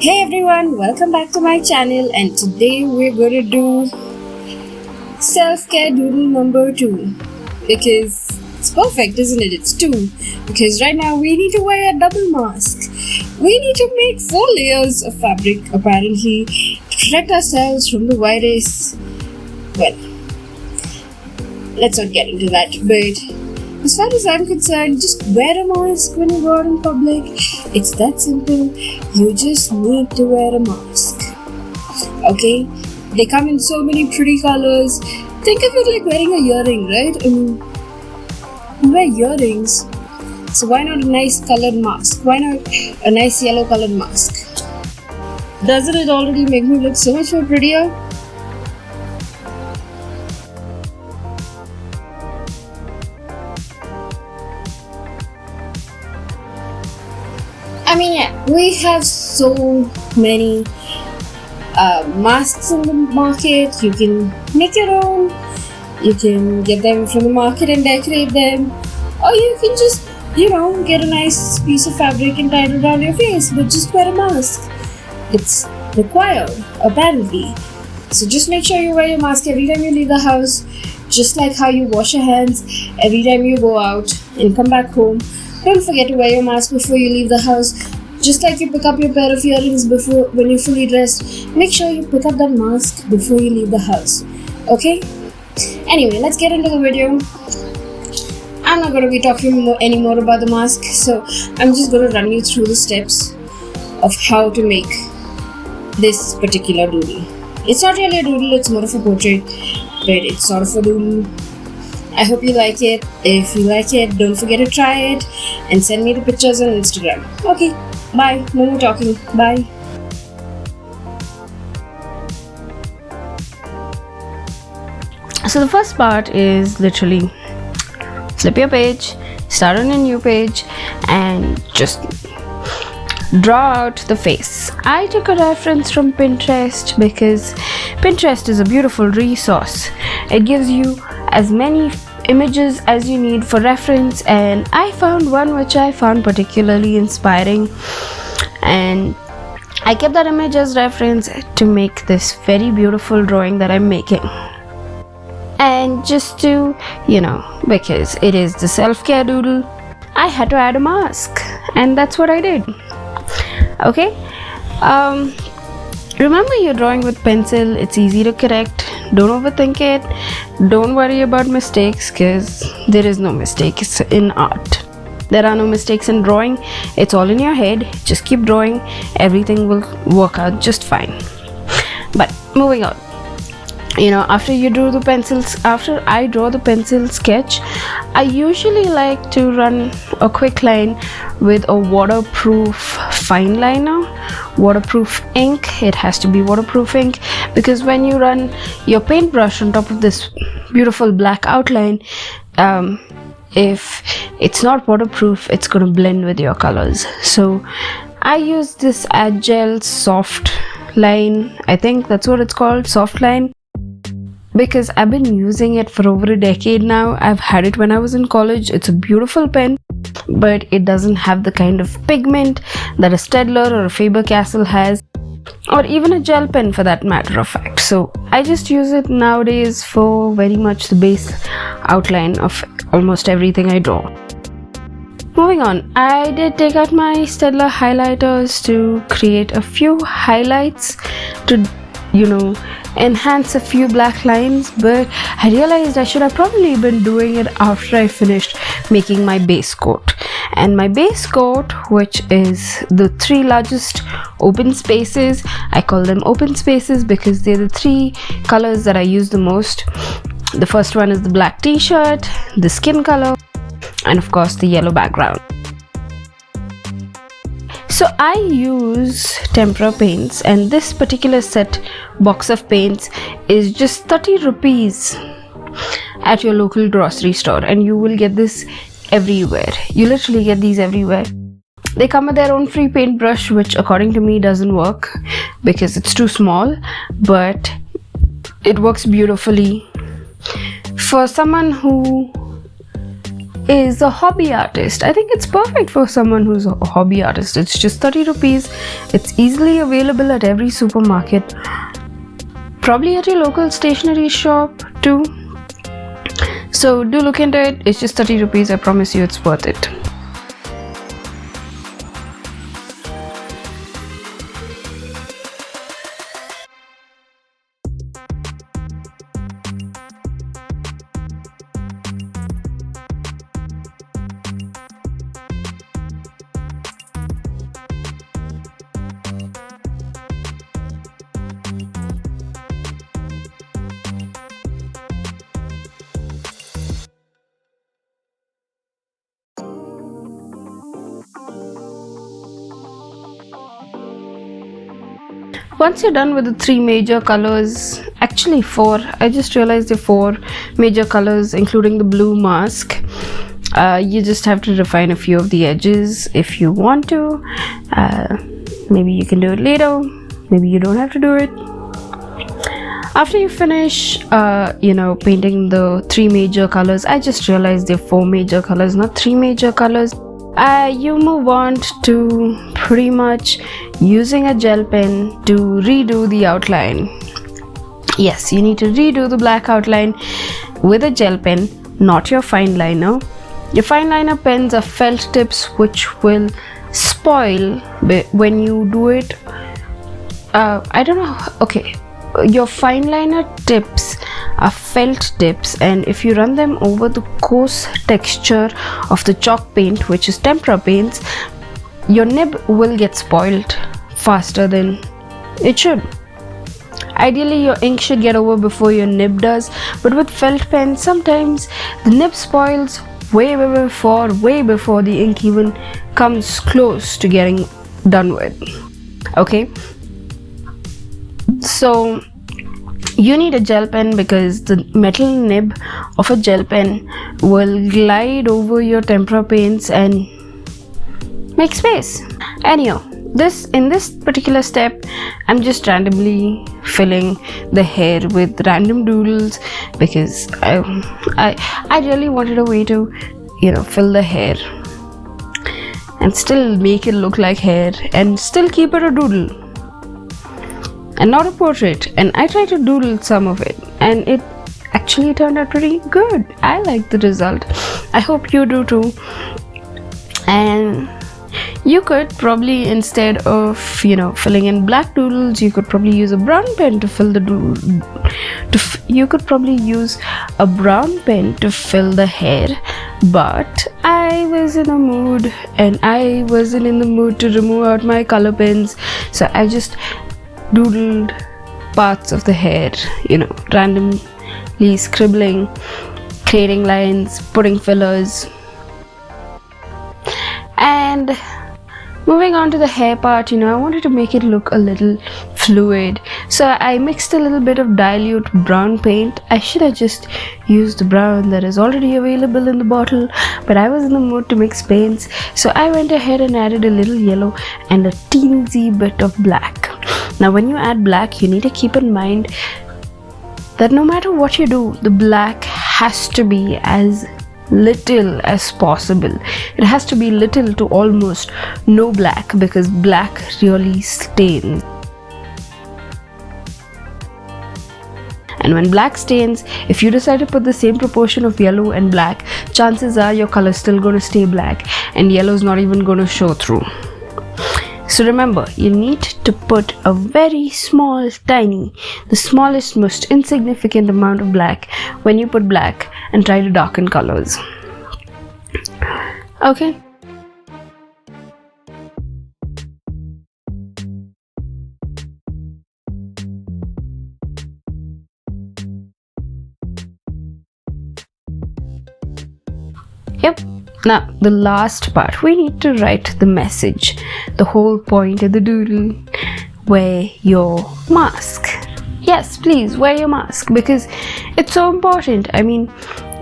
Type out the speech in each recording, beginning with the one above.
Hey everyone, welcome back to my channel, and today we're going to do self-care doodle number 2 because it's perfect, isn't it? It's 2 because right now we need to wear a double mask. We need to make 4 layers of fabric apparently to protect ourselves from the virus. Well, let's not get into that, but as far as I'm concerned, just wear a mask when you go out in public. It's that simple. You just need to wear a mask. Okay? They come in so many pretty colors. Think of it like wearing a earring, right? I mean, you wear earrings. So why not a nice colored mask? Why not a nice yellow colored mask? Doesn't it already make me look so much more prettier? I mean, yeah, we have so many masks in the market. You can make your own. You can get them from the market and decorate them. Or you can just, get a nice piece of fabric and tie it around your face, but just wear a mask. It's required, apparently. So just make sure you wear your mask every time you leave the house, just like how you wash your hands every time you go out and come back home. Don't forget to wear your mask before you leave the house. Just like you pick up your pair of earrings before when you're fully dressed, make sure you pick up that mask before you leave the house. Okay? Anyway, let's get into the video. I'm not going to be talking anymore about the mask, so I'm just going to run you through the steps of how to make this particular doodle. It's not really a doodle, it's more of a portrait, but it's sort of a doodle. I hope you like it. If you like it, don't forget to try it and send me the pictures on Instagram. Okay, bye. No more talking. Bye. So the first part is literally flip your page, start on a new page, and just draw out the face. I took a reference from Pinterest because Pinterest is a beautiful resource. It gives you as many images as you need for reference, and I found one which I found particularly inspiring, and I kept that image as reference to make this very beautiful drawing that I'm making. And just to, because it is the self-care doodle, I had to add a mask, and that's what I did. Okay, remember, you're drawing with pencil. It's easy to correct. Don't overthink it. Don't worry about mistakes, because there is no mistakes in art. There are no mistakes in drawing. It's all in your head. Just keep drawing. Everything will work out just fine. But moving on, after I draw the pencil sketch, I usually like to run a quick line with a waterproof fine liner, waterproof ink. It has to be waterproof ink, because when you run your paintbrush on top of this beautiful black outline, if it's not waterproof, it's going to blend with your colors. So I use this energel soft line. I think that's what it's called, soft line, because I've been using it for over a decade now. I've had it when I was in college. It's a beautiful pen, but it doesn't have the kind of pigment that a Stadler or a Faber-Castell has, or even a gel pen for that matter of fact. So I just use it nowadays for very much the base outline of almost everything I draw. Moving on, I did take out my Stadler highlighters to create a few highlights to, enhance a few black lines, but I realized I should have probably been doing it after I finished making my base coat. And my base coat, which is the 3 largest open spaces, I call them open spaces because they're the 3 colors that I use the most. The first one is the black t-shirt, the skin color, and of course the yellow background. So I use Tempra paints, and this particular box of paints is just 30 rupees at your local grocery store, and you will get this everywhere. You literally get these everywhere. They come with their own free paintbrush, which according to me doesn't work because it's too small, but it works beautifully. For someone who is a hobby artist. I think it's perfect for someone who's a hobby artist. It's just 30 rupees. It's easily available at every supermarket, probably at your local stationery shop too. So do look into it. It's just 30 rupees. I promise you it's worth it. Once you're done with the 3 major colors, actually 4, I just realized the 4 major colors including the blue mask, you just have to refine a few of the edges if you want to. Maybe you can do it later, maybe you don't have to do it. After you finish painting the 3 major colors, I just realized there are 4 major colors, not 3 major colors. You move on to pretty much using a gel pen to redo the outline. Yes, you need to redo the black outline with a gel pen, not your fine liner. Your fine liner pens are felt tips which will spoil when you do it. I don't know. Okay, your fine liner tips are felt tips, and if you run them over the coarse texture of the chalk paint, which is Tempra paints, your nib will get spoiled faster than it should. Ideally your ink should get over before your nib does, but with felt pens sometimes the nib spoils way before the ink even comes close to getting done with. Okay, so you need a gel pen because the metal nib of a gel pen will glide over your tempera paints and make space. Anyhow, in this particular step, I'm just randomly filling the hair with random doodles because I really wanted a way to fill the hair and still make it look like hair and still keep it a doodle and not a portrait. And I tried to doodle some of it and it actually turned out pretty good. I like the result. I hope you do too. And you could probably, instead of filling in black doodles, you could probably use a brown pen to fill the doodle. You could probably use a brown pen to fill the hair, but I was in a mood and I wasn't in the mood to remove out my color pens, so I just doodled parts of the hair, randomly scribbling, creating lines, putting fillers. And moving on to the hair part, I wanted to make it look a little fluid, so I mixed a little bit of dilute brown paint. I should have just used the brown that is already available in the bottle, but I was in the mood to mix paints, so I went ahead and added a little yellow and a teensy bit of black. Now when you add black, you need to keep in mind that no matter what you do, the black has to be as little as possible. It has to be little to almost no black, because black really stains. And when black stains, if you decide to put the same proportion of yellow and black, chances are your color is still going to stay black and yellow is not even going to show through. So remember, you need to put a very small, tiny, the smallest, most insignificant amount of black when you put black and try to darken colors. Okay. Yep. Now, the last part, we need to write the message. The whole point of the doodle, wear your mask. Yes, please wear your mask, because it's so important. I mean,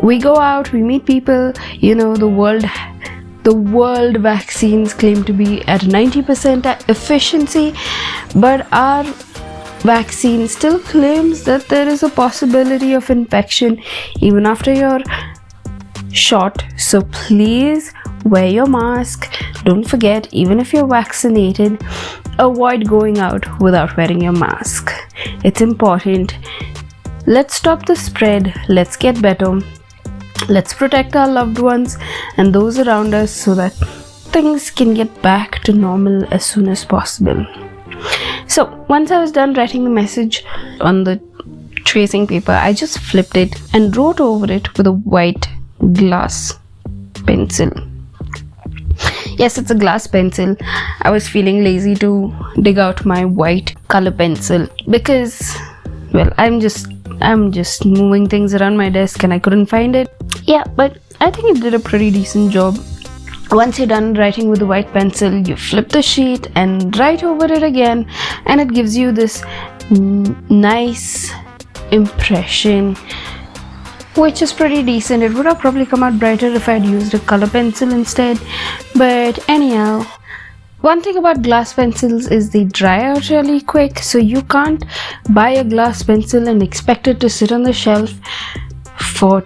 we go out, we meet people, the world vaccines claim to be at 90% efficiency, but our vaccine still claims that there is a possibility of infection even after your short, so please wear your mask. Don't forget, even if you're vaccinated, avoid going out without wearing your mask. It's important. Let's stop the spread. Let's get better. Let's protect our loved ones and those around us so that things can get back to normal as soon as possible. So once I was done writing the message on the tracing paper, I just flipped it and wrote over it with a white glass pencil. Yes, it's a glass pencil. I was feeling lazy to dig out my white color pencil because, well, I'm just moving things around my desk and I couldn't find it. Yeah, but I think it did a pretty decent job. Once you're done writing with the white pencil, you flip the sheet and write over it again, and it gives you this nice impression, which is pretty decent. It would have probably come out brighter if I'd used a color pencil instead, but anyhow, one thing about glass pencils is they dry out really quick, so you can't buy a glass pencil and expect it to sit on the shelf for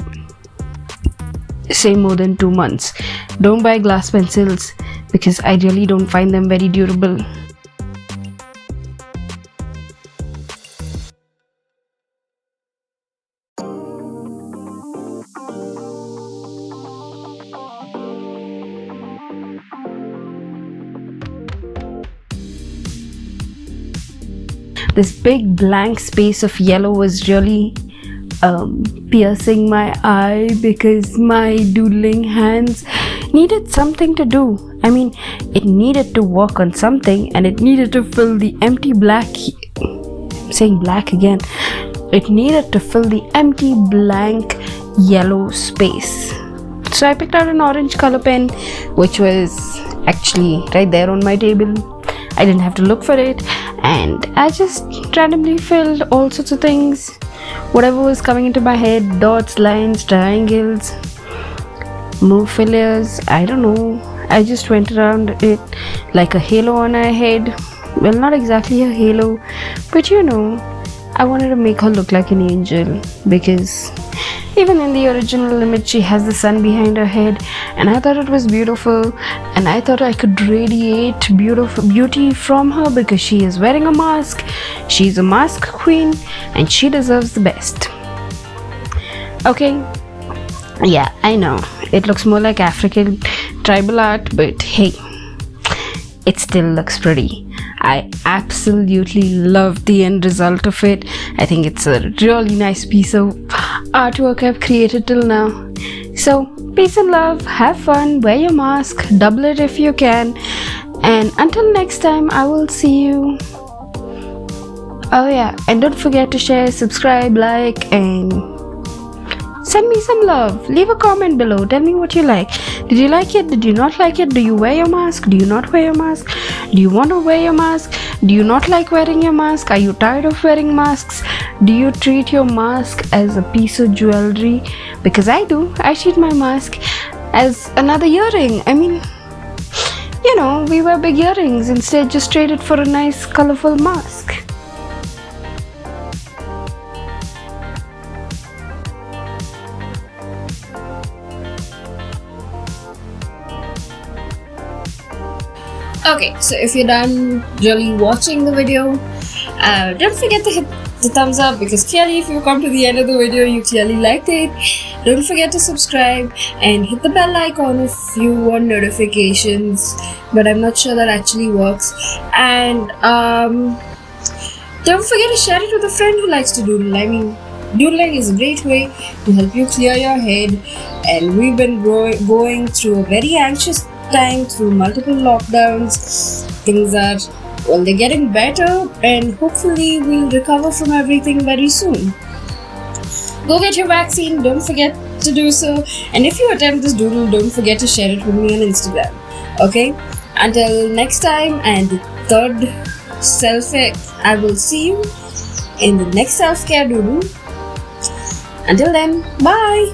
say more than 2 months. Don't buy glass pencils because I really don't find them very durable. This big blank space of yellow was really piercing my eye because my doodling hands needed something to do. I mean, it needed to work on something and it needed to fill the empty black. I'm saying black again. It needed to fill the empty blank yellow space. So I picked out an orange color pen, which was actually right there on my table. I didn't have to look for it, and I just randomly filled all sorts of things, whatever was coming into my head: dots, lines, triangles, more fillers, I don't know. I just went around it like a halo on her head. Well, not exactly a halo, but you know, I wanted to make her look like an angel because even in the original image she has the sun behind her head, and I thought it was beautiful, and I thought I could radiate beauty from her because she is wearing a mask. She's a mask queen and she deserves the best. Okay, yeah, I know it looks more like African tribal art, but hey, it still looks pretty. I absolutely love the end result of it. I think it's a really nice piece of artwork I've created till now. So peace and love, have fun, wear your mask, double it if you can, and until next time, I will see you. Oh yeah, and don't forget to share, subscribe, like, and send me some love. Leave a comment below. Tell me what you like. Did you like it? Did you not like it? Do you wear your mask? Do you not wear your mask? Do you want to wear your mask? Do you not like wearing your mask? Are you tired of wearing masks? Do you treat your mask as a piece of jewelry? Because I do. I treat my mask as another earring. I mean, you know, we wear big earrings. Instead, just trade it for a nice, colorful mask. Okay, so if you're done really watching the video, don't forget to hit the thumbs up because clearly if you come to the end of the video, you clearly liked it. Don't forget to subscribe and hit the bell icon if you want notifications, but I'm not sure that actually works. And don't forget to share it with a friend who likes to doodle. I mean, doodling is a great way to help you clear your head, and we've been going through a very anxious time through multiple lockdowns. Things are, well, they're getting better, and hopefully we'll recover from everything very soon. Go get your vaccine, don't forget to do so, and if you attempt this doodle, don't forget to share it with me on Instagram. Okay, until next time, and the third self-care, I will see you in the next self-care doodle. Until then, bye.